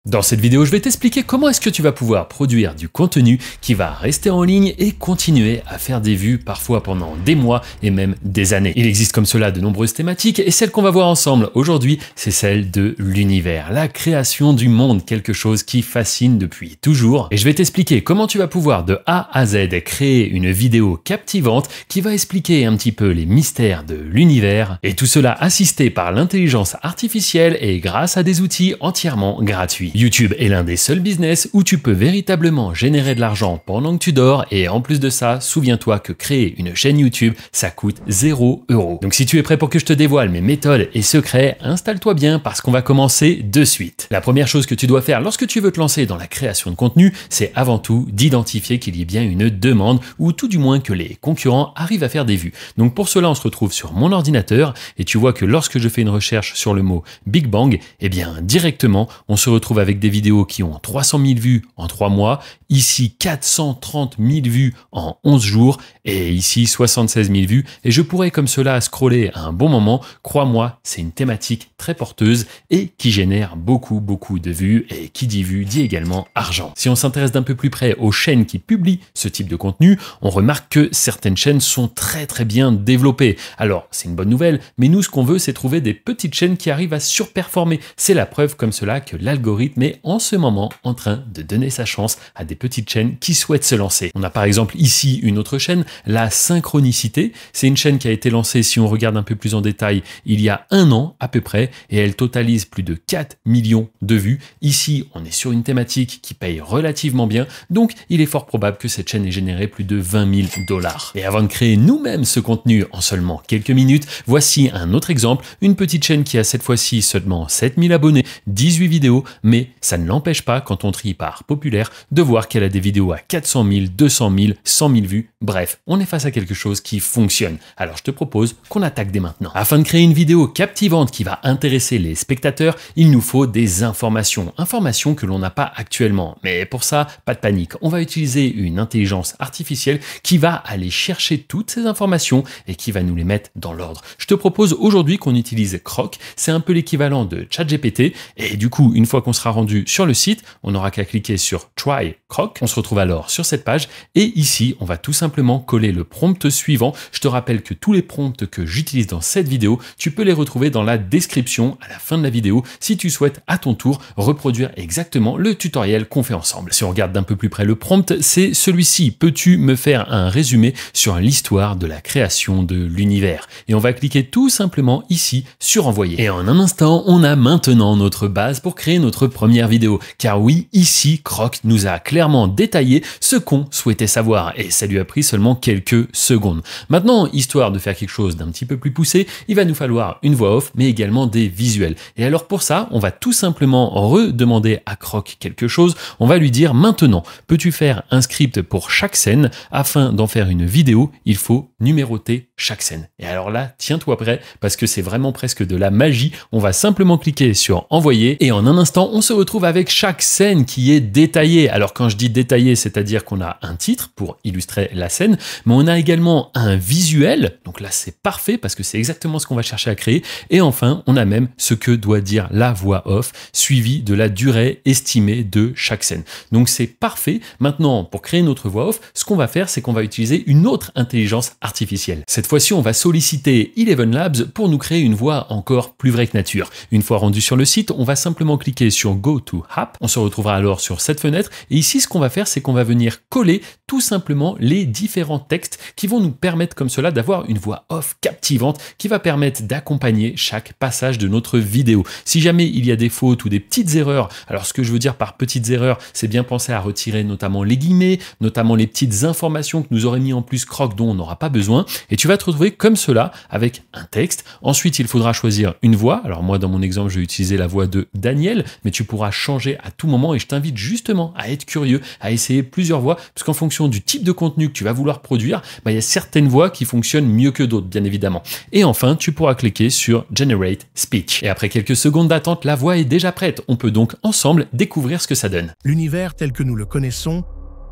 Dans cette vidéo, je vais t'expliquer comment est-ce que tu vas pouvoir produire du contenu qui va rester en ligne et continuer à faire des vues parfois pendant des mois et même des années. Il existe comme cela de nombreuses thématiques et celle qu'on va voir ensemble aujourd'hui, c'est celle de l'univers, la création du monde, quelque chose qui fascine depuis toujours. Et je vais t'expliquer comment tu vas pouvoir de A à Z créer une vidéo captivante qui va expliquer un petit peu les mystères de l'univers et tout cela assisté par l'intelligence artificielle et grâce à des outils entièrement gratuits. YouTube est l'un des seuls business où tu peux véritablement générer de l'argent pendant que tu dors et en plus de ça, souviens-toi que créer une chaîne YouTube, ça coûte 0 €. Donc si tu es prêt pour que je te dévoile mes méthodes et secrets, installe-toi bien parce qu'on va commencer de suite. La première chose que tu dois faire lorsque tu veux te lancer dans la création de contenu, c'est avant tout d'identifier qu'il y ait bien une demande ou tout du moins que les concurrents arrivent à faire des vues. Donc pour cela, on se retrouve sur mon ordinateur et tu vois que lorsque je fais une recherche sur le mot Big Bang, eh bien directement, on se retrouve avec des vidéos qui ont 300 000 vues en 3 mois, ici 430 000 vues en 11 jours et ici 76 000 vues et je pourrais comme cela scroller à un bon moment. Crois-moi, c'est une thématique très porteuse et qui génère beaucoup de vues et qui dit vues dit également argent. Si on s'intéresse d'un peu plus près aux chaînes qui publient ce type de contenu, on remarque que certaines chaînes sont très bien développées. Alors c'est une bonne nouvelle, mais nous ce qu'on veut c'est trouver des petites chaînes qui arrivent à surperformer. C'est la preuve comme cela que l'algorithme est en ce moment en train de donner sa chance à des petites chaînes qui souhaitent se lancer. On a par exemple ici une autre chaîne, la Synchronicité. C'est une chaîne qui a été lancée, si on regarde un peu plus en détail, il y a 1 an à peu près et elle totalise plus de 4 millions de vues. Ici, on est sur une thématique qui paye relativement bien, donc il est fort probable que cette chaîne ait généré plus de 20 000 $. Et avant de créer nous-mêmes ce contenu en seulement quelques minutes, voici un autre exemple, une petite chaîne qui a cette fois-ci seulement 7 000 abonnés, 18 vidéos, mais ça ne l'empêche pas, quand on trie par populaire, de voir qu'elle a des vidéos à 400 000, 200 000, 100 000 vues. Bref, on est face à quelque chose qui fonctionne. Alors je te propose qu'on attaque dès maintenant. Afin de créer une vidéo captivante qui va intéresser les spectateurs, il nous faut des informations. Informations que l'on n'a pas actuellement. Mais pour ça, pas de panique. On va utiliser une intelligence artificielle qui va aller chercher toutes ces informations et qui va nous les mettre dans l'ordre. Je te propose aujourd'hui qu'on utilise Grok. C'est un peu l'équivalent de ChatGPT. Et du coup, une fois qu'on sera rendu sur le site, on n'aura qu'à cliquer sur Try Grok. On se retrouve alors sur cette page et ici, on va tout simplement coller le prompt suivant. Je te rappelle que tous les prompts que j'utilise dans cette vidéo, tu peux les retrouver dans la description à la fin de la vidéo si tu souhaites à ton tour reproduire exactement le tutoriel qu'on fait ensemble. Si on regarde d'un peu plus près le prompt, c'est celui-ci. Peux-tu me faire un résumé sur l'histoire de la création de l'univers? Et on va cliquer tout simplement ici sur envoyer. Et en un instant, on a maintenant notre base pour créer notre première vidéo. Car oui, ici, Grok nous a clairement détaillé ce qu'on souhaitait savoir et ça lui a pris seulement quelques secondes. Maintenant, histoire de faire quelque chose d'un petit peu plus poussé, il va nous falloir une voix off mais également des visuels. Et alors pour ça, on va tout simplement redemander à Grok quelque chose. On va lui dire maintenant, peux-tu faire un script pour chaque scène? Afin d'en faire une vidéo, il faut numéroter chaque scène. Et alors là, tiens-toi prêt parce que c'est vraiment presque de la magie. On va simplement cliquer sur envoyer et en un instant, on se retrouve avec chaque scène qui est détaillée. Alors quand je dis détaillé, c'est-à-dire qu'on a un titre pour illustrer la scène, mais on a également un visuel. Donc là, c'est parfait parce que c'est exactement ce qu'on va chercher à créer. Et enfin, on a même ce que doit dire la voix off, suivi de la durée estimée de chaque scène. Donc c'est parfait. Maintenant, pour créer notre voix off, ce qu'on va faire, c'est qu'on va utiliser une autre intelligence artificielle. Cette fois-ci, on va solliciter Eleven Labs pour nous créer une voix encore plus vraie que nature. Une fois rendu sur le site, on va simplement cliquer sur Go to App. On se retrouvera alors sur cette fenêtre. Et ici, ce qu'on va faire, c'est qu'on va venir coller tout simplement les différents textes qui vont nous permettre comme cela d'avoir une voix off captivante qui va permettre d'accompagner chaque passage de notre vidéo. Si jamais il y a des fautes ou des petites erreurs, alors ce que je veux dire par petites erreurs, c'est bien penser à retirer notamment les guillemets, notamment les petites informations que nous aurait mis en plus Grok dont on n'aura pas besoin. Et tu vas te retrouver comme cela avec un texte. Ensuite, il faudra choisir une voix. Alors moi, dans mon exemple, je vais utiliser la voix de Daniel, mais tu pourras changer à tout moment et je t'invite justement à être curieux, à essayer plusieurs voix, parce qu'en fonction du type de contenu que tu vas vouloir produire, il y a certaines voix qui fonctionnent mieux que d'autres, bien évidemment. Et enfin, tu pourras cliquer sur Generate Speech. Et après quelques secondes d'attente, la voix est déjà prête. On peut donc ensemble découvrir ce que ça donne. L'univers tel que nous le connaissons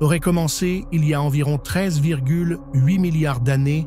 aurait commencé il y a environ 13,8 milliards d'années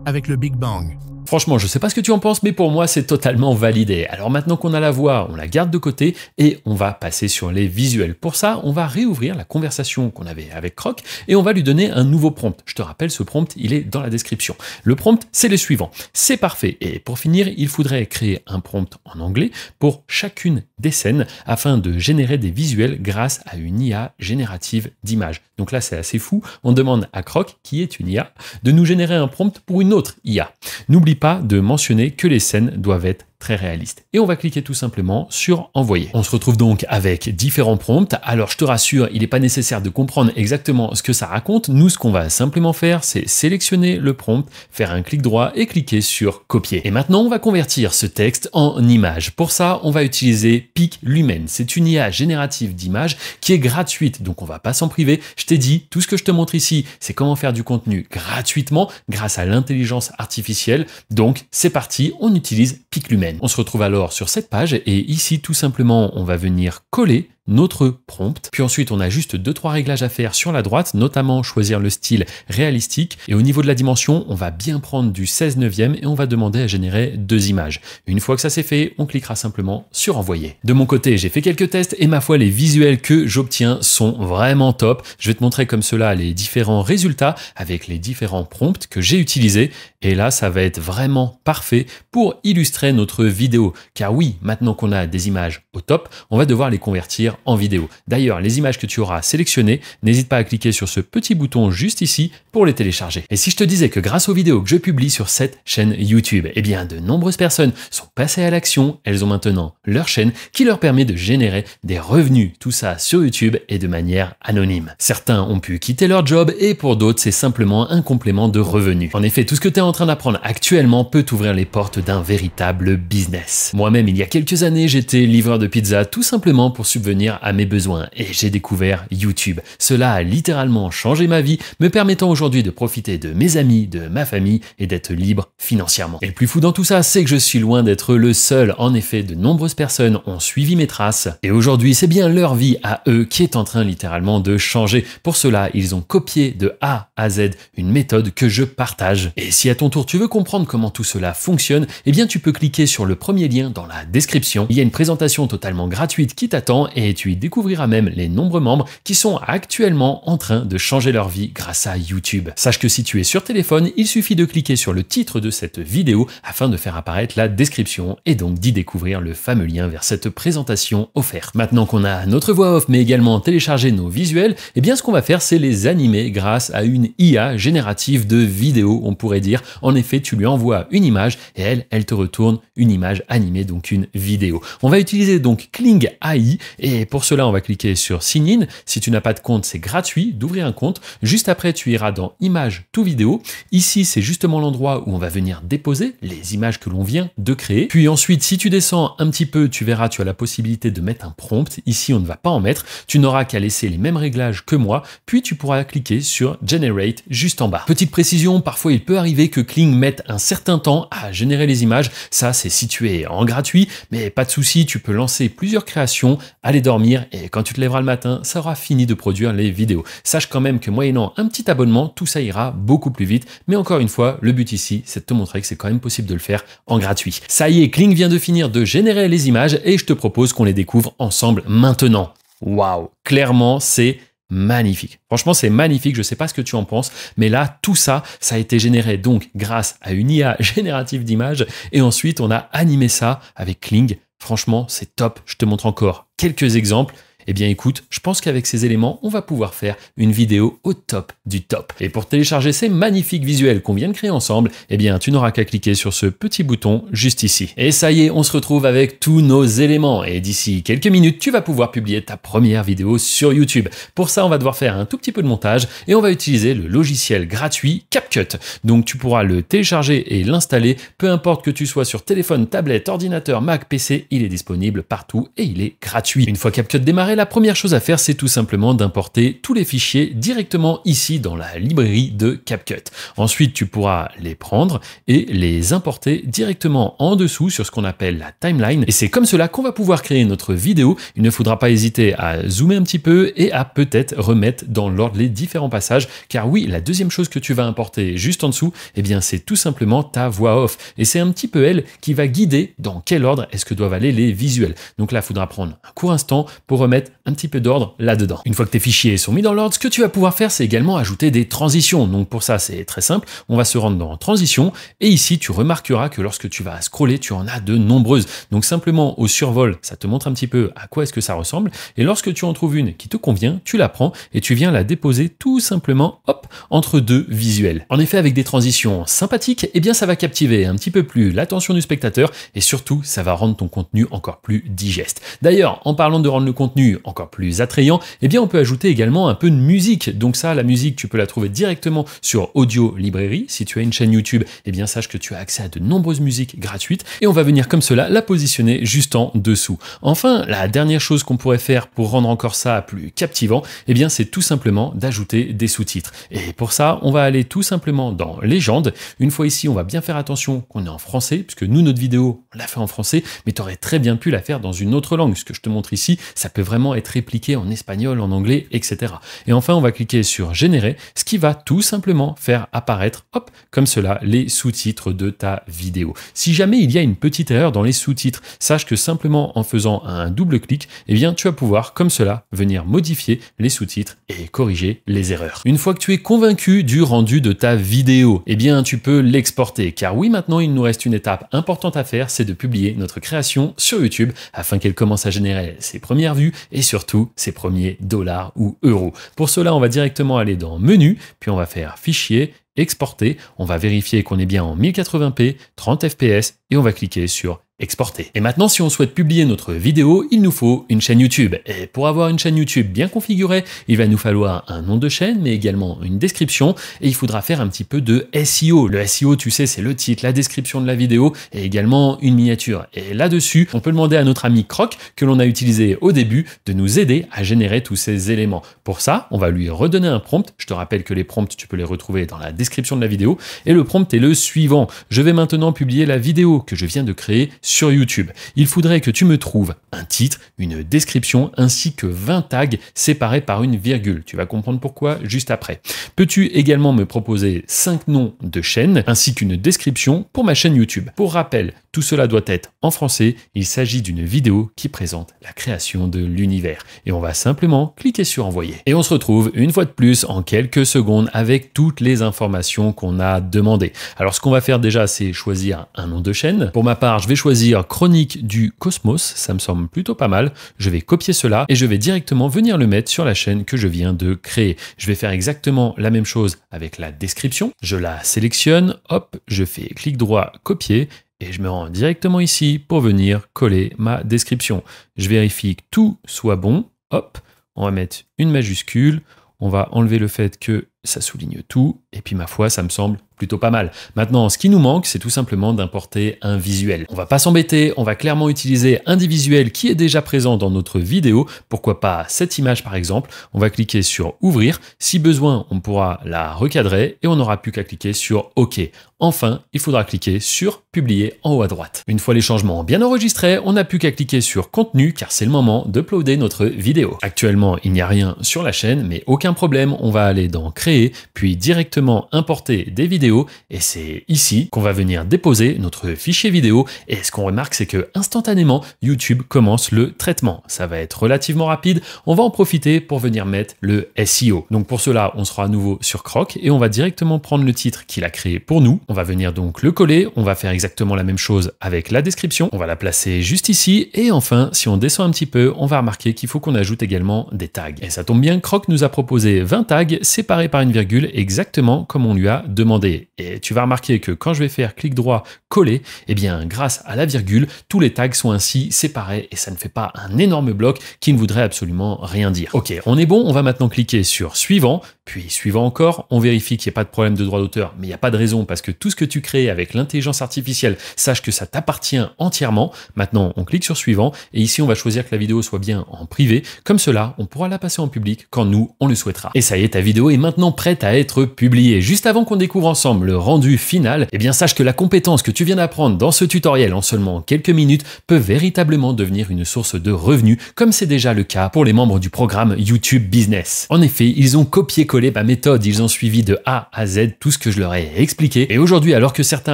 avec le Big Bang. Franchement, je sais pas ce que tu en penses, mais pour moi, c'est totalement validé. Alors maintenant qu'on a la voix, on la garde de côté et on va passer sur les visuels. Pour ça, on va réouvrir la conversation qu'on avait avec Croc et on va lui donner un nouveau prompt. Je te rappelle, ce prompt, il est dans la description. Le prompt, c'est le suivant. C'est parfait. Et pour finir, il faudrait créer un prompt en anglais pour chacune des scènes afin de générer des visuels grâce à une IA générative d'images. Donc là, c'est assez fou. On demande à Croc, qui est une IA, de nous générer un prompt pour une autre IA. N'oublie pas de mentionner que les scènes doivent être très réaliste. Et on va cliquer tout simplement sur envoyer. On se retrouve donc avec différents prompts. Alors je te rassure, il n'est pas nécessaire de comprendre exactement ce que ça raconte. Nous, ce qu'on va simplement faire, c'est sélectionner le prompt, faire un clic droit et cliquer sur copier. Et maintenant, on va convertir ce texte en image. Pour ça, on va utiliser Piclumen. C'est une IA générative d'images qui est gratuite, donc on va pas s'en priver. Je t'ai dit, tout ce que je te montre ici, c'est comment faire du contenu gratuitement grâce à l'intelligence artificielle. Donc c'est parti, on utilise Piclumen. On se retrouve alors sur cette page et ici tout simplement on va venir coller notre prompt. Puis ensuite, on a juste 2-3 réglages à faire sur la droite, notamment choisir le style réalistique. Et au niveau de la dimension, on va bien prendre du 16/9 et on va demander à générer 2 images. Une fois que ça c'est fait, on cliquera simplement sur envoyer. De mon côté, j'ai fait quelques tests et ma foi, les visuels que j'obtiens sont vraiment top. Je vais te montrer comme cela les différents résultats avec les différents prompts que j'ai utilisés. Et là, ça va être vraiment parfait pour illustrer notre vidéo. Car oui, maintenant qu'on a des images au top, on va devoir les convertir en vidéo. D'ailleurs, les images que tu auras sélectionnées, n'hésite pas à cliquer sur ce petit bouton juste ici pour les télécharger. Et si je te disais que grâce aux vidéos que je publie sur cette chaîne YouTube, eh bien de nombreuses personnes sont passées à l'action, elles ont maintenant leur chaîne qui leur permet de générer des revenus, tout ça sur YouTube et de manière anonyme. Certains ont pu quitter leur job et pour d'autres, c'est simplement un complément de revenus. En effet, tout ce que tu es en train d'apprendre actuellement peut t'ouvrir les portes d'un véritable business. Moi-même, il y a quelques années, j'étais livreur de pizza tout simplement pour subvenir à mes besoins et j'ai découvert YouTube. Cela a littéralement changé ma vie, me permettant aujourd'hui de profiter de mes amis, de ma famille et d'être libre financièrement. Et le plus fou dans tout ça, c'est que je suis loin d'être le seul. En effet, de nombreuses personnes ont suivi mes traces et aujourd'hui, c'est bien leur vie à eux qui est en train littéralement de changer. Pour cela, ils ont copié de A à Z une méthode que je partage. Et si à ton tour, tu veux comprendre comment tout cela fonctionne, eh bien, tu peux cliquer sur le premier lien dans la description. Il y a une présentation totalement gratuite qui t'attend et tu y découvriras même les nombreux membres qui sont actuellement en train de changer leur vie grâce à YouTube. Sache que si tu es sur téléphone, il suffit de cliquer sur le titre de cette vidéo afin de faire apparaître la description et donc d'y découvrir le fameux lien vers cette présentation offerte. Maintenant qu'on a notre voix off mais également téléchargé nos visuels, eh bien ce qu'on va faire c'est les animer grâce à une IA générative de vidéos, on pourrait dire. En effet, tu lui envoies une image et elle te retourne une image animée, donc une vidéo. On va utiliser donc Kling AI et pour cela, on va cliquer sur Sign In. Si tu n'as pas de compte, c'est gratuit d'ouvrir un compte. Juste après, tu iras dans Images to vidéo. Ici, c'est justement l'endroit où on va venir déposer les images que l'on vient de créer. Puis ensuite, si tu descends un petit peu, tu verras, tu as la possibilité de mettre un prompt. Ici, on ne va pas en mettre. Tu n'auras qu'à laisser les mêmes réglages que moi. Puis, tu pourras cliquer sur Generate juste en bas. Petite précision, parfois, il peut arriver que Kling mette un certain temps à générer les images. Ça, c'est situé en gratuit, mais pas de souci, tu peux lancer plusieurs créations, aller dormir et quand tu te lèveras le matin, ça aura fini de produire les vidéos. Sache quand même que moyennant un petit abonnement, tout ça ira beaucoup plus vite. Mais encore une fois, le but ici, c'est de te montrer que c'est quand même possible de le faire en gratuit. Ça y est, Kling vient de finir de générer les images et je te propose qu'on les découvre ensemble maintenant. Waouh, clairement, c'est magnifique. Franchement, c'est magnifique. Je sais pas ce que tu en penses, mais là, tout ça, ça a été généré donc grâce à une IA générative d'images et ensuite, on a animé ça avec Kling. Franchement, c'est top. Je te montre encore quelques exemples. Eh bien écoute, je pense qu'avec ces éléments, on va pouvoir faire une vidéo au top du top. Et pour télécharger ces magnifiques visuels qu'on vient de créer ensemble, eh bien tu n'auras qu'à cliquer sur ce petit bouton juste ici. Et ça y est, on se retrouve avec tous nos éléments. Et d'ici quelques minutes, tu vas pouvoir publier ta première vidéo sur YouTube. Pour ça, on va devoir faire un tout petit peu de montage et on va utiliser le logiciel gratuit CapCut. Donc tu pourras le télécharger et l'installer, peu importe que tu sois sur téléphone, tablette, ordinateur, Mac, PC, il est disponible partout et il est gratuit. Une fois CapCut démarré, la première chose à faire, c'est tout simplement d'importer tous les fichiers directement ici dans la librairie de CapCut. Ensuite, tu pourras les prendre et les importer directement en dessous sur ce qu'on appelle la timeline. Et c'est comme cela qu'on va pouvoir créer notre vidéo. Il ne faudra pas hésiter à zoomer un petit peu et à peut-être remettre dans l'ordre les différents passages. Car oui, la deuxième chose que tu vas importer juste en dessous, eh bien, c'est tout simplement ta voix off. Et c'est un petit peu elle qui va guider dans quel ordre est-ce que doivent aller les visuels. Donc là, il faudra prendre un court instant pour remettre un petit peu d'ordre là-dedans. Une fois que tes fichiers sont mis dans l'ordre, ce que tu vas pouvoir faire, c'est également ajouter des transitions. Donc pour ça, c'est très simple. On va se rendre dans transition et ici, tu remarqueras que lorsque tu vas scroller, tu en as de nombreuses. Donc simplement au survol, ça te montre un petit peu à quoi est-ce que ça ressemble. Et lorsque tu en trouves une qui te convient, tu la prends et tu viens la déposer tout simplement, hop, entre deux visuels. En effet, avec des transitions sympathiques, eh bien ça va captiver un petit peu plus l'attention du spectateur et surtout, ça va rendre ton contenu encore plus digeste. D'ailleurs, en parlant de rendre le contenu encore plus attrayant, eh bien on peut ajouter également un peu de musique. Donc ça, la musique, tu peux la trouver directement sur Audio Librairie. Si tu as une chaîne YouTube, eh bien sache que tu as accès à de nombreuses musiques gratuites et on va venir comme cela la positionner juste en dessous. Enfin, la dernière chose qu'on pourrait faire pour rendre encore ça plus captivant, eh bien c'est tout simplement d'ajouter des sous-titres. Et pour ça, on va aller tout simplement dans Légende. Une fois ici, on va bien faire attention qu'on est en français, puisque nous, notre vidéo, on l'a fait en français, mais tu aurais très bien pu la faire dans une autre langue. Ce que je te montre ici, ça peut vraiment être répliqué en espagnol, en anglais, etc. Et enfin, on va cliquer sur Générer, ce qui va tout simplement faire apparaître, hop, comme cela, les sous-titres de ta vidéo. Si jamais il y a une petite erreur dans les sous-titres, sache que simplement en faisant un double clic, eh bien, tu vas pouvoir, comme cela, venir modifier les sous-titres et corriger les erreurs. Une fois que tu es convaincu du rendu de ta vidéo, eh bien, tu peux l'exporter. Car oui, maintenant, il nous reste une étape importante à faire, c'est de publier notre création sur YouTube afin qu'elle commence à générer ses premières vues et surtout ses premiers dollars ou euros. Pour cela, on va directement aller dans Menu, puis on va faire Fichier, Exporter. On va vérifier qu'on est bien en 1080p, 30 fps et on va cliquer sur Exporter. Et maintenant, si on souhaite publier notre vidéo, il nous faut une chaîne YouTube. Et pour avoir une chaîne YouTube bien configurée, il va nous falloir un nom de chaîne, mais également une description. Et il faudra faire un petit peu de SEO. Le SEO, tu sais, c'est le titre, la description de la vidéo et également une miniature. Et là-dessus, on peut demander à notre ami Croc, que l'on a utilisé au début, de nous aider à générer tous ces éléments. Pour ça, on va lui redonner un prompt. Je te rappelle que les prompts, tu peux les retrouver dans la description de la vidéo. Et le prompt est le suivant. Je vais maintenant publier la vidéo que je viens de créer sur YouTube. Il faudrait que tu me trouves un titre, une description ainsi que 20 tags séparés par une virgule. Tu vas comprendre pourquoi juste après. Peux-tu également me proposer 5 noms de chaînes ainsi qu'une description pour ma chaîne YouTube? Pour rappel, tout cela doit être en français. Il s'agit d'une vidéo qui présente la création de l'univers. Et on va simplement cliquer sur envoyer. Et on se retrouve une fois de plus en quelques secondes avec toutes les informations qu'on a demandées. Alors ce qu'on va faire déjà, c'est choisir un nom de chaîne. Pour ma part, je vais choisir Chronique du Cosmos. Ça me semble plutôt pas mal. Je vais copier cela et je vais directement venir le mettre sur la chaîne que je viens de créer. Je vais faire exactement la même chose avec la description. Je la sélectionne, hop, je fais clic droit, copier. Et je me rends directement ici pour venir coller ma description. Je vérifie que tout soit bon. Hop, on va mettre une majuscule. On va enlever le fait que ça souligne tout. Et puis ma foi, ça me semble plutôt pas mal. Maintenant, ce qui nous manque, c'est tout simplement d'importer un visuel. On va pas s'embêter, on va clairement utiliser un des visuels qui est déjà présent dans notre vidéo. Pourquoi pas cette image par exemple. On va cliquer sur Ouvrir. Si besoin, on pourra la recadrer et on n'aura plus qu'à cliquer sur OK. Enfin, il faudra cliquer sur Publier en haut à droite. Une fois les changements bien enregistrés, on n'a plus qu'à cliquer sur Contenu car c'est le moment d'uploader notre vidéo. Actuellement, il n'y a rien sur la chaîne, mais aucun problème, on va aller dans Créer, puis directement importer des vidéos et c'est ici qu'on va venir déposer notre fichier vidéo et ce qu'on remarque c'est que instantanément YouTube commence le traitement. Ça va être relativement rapide, on va en profiter pour venir mettre le SEO. Donc pour cela, on sera à nouveau sur Croc et on va directement prendre le titre qu'il a créé pour nous. On va venir donc le coller, on va faire exactement la même chose avec la description, on va la placer juste ici et enfin, si on descend un petit peu, on va remarquer qu'il faut qu'on ajoute également des tags. Et ça tombe bien, Croc nous a proposé 20 tags séparés par une virgule exactement comme on lui a demandé. Et tu vas remarquer que quand je vais faire clic droit, coller, eh bien, grâce à la virgule, tous les tags sont ainsi séparés et ça ne fait pas un énorme bloc qui ne voudrait absolument rien dire. Ok, on est bon, on va maintenant cliquer sur Suivant. Puis suivant encore, on vérifie qu'il n'y a pas de problème de droit d'auteur, mais il n'y a pas de raison parce que tout ce que tu crées avec l'intelligence artificielle, sache que ça t'appartient entièrement. Maintenant, on clique sur suivant et ici on va choisir que la vidéo soit bien en privé. Comme cela, on pourra la passer en public quand nous, on le souhaitera. Et ça y est, ta vidéo est maintenant prête à être publiée. Juste avant qu'on découvre ensemble le rendu final, eh bien sache que la compétence que tu viens d'apprendre dans ce tutoriel en seulement quelques minutes peut véritablement devenir une source de revenus, comme c'est déjà le cas pour les membres du programme YouTube Business. En effet, ils ont copié-collé ma méthode, ils ont suivi de A à Z tout ce que je leur ai expliqué. Et aujourd'hui, alors que certains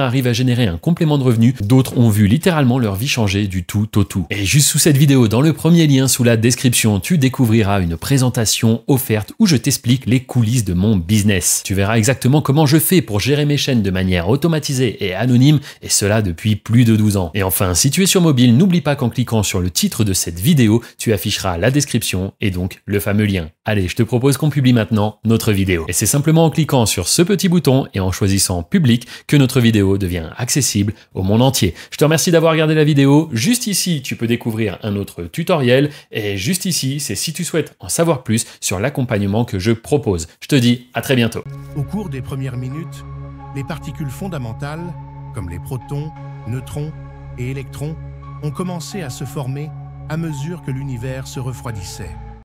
arrivent à générer un complément de revenus, d'autres ont vu littéralement leur vie changer du tout au tout. Et juste sous cette vidéo, dans le premier lien sous la description, tu découvriras une présentation offerte où je t'explique les coulisses de mon business. Tu verras exactement comment je fais pour gérer mes chaînes de manière automatisée et anonyme, et cela depuis plus de 12 ans. Et enfin, si tu es sur mobile, n'oublie pas qu'en cliquant sur le titre de cette vidéo, tu afficheras la description et donc le fameux lien. Allez, je te propose qu'on publie maintenant notre vidéo. Et c'est simplement en cliquant sur ce petit bouton et en choisissant public que notre vidéo devient accessible au monde entier. Je te remercie d'avoir regardé la vidéo. Juste ici, tu peux découvrir un autre tutoriel. Et juste ici, c'est si tu souhaites en savoir plus sur l'accompagnement que je propose. Je te dis à très bientôt. Au cours des premières minutes, les particules fondamentales, comme les protons, neutrons et électrons, ont commencé à se former à mesure que l'univers se refroidissait.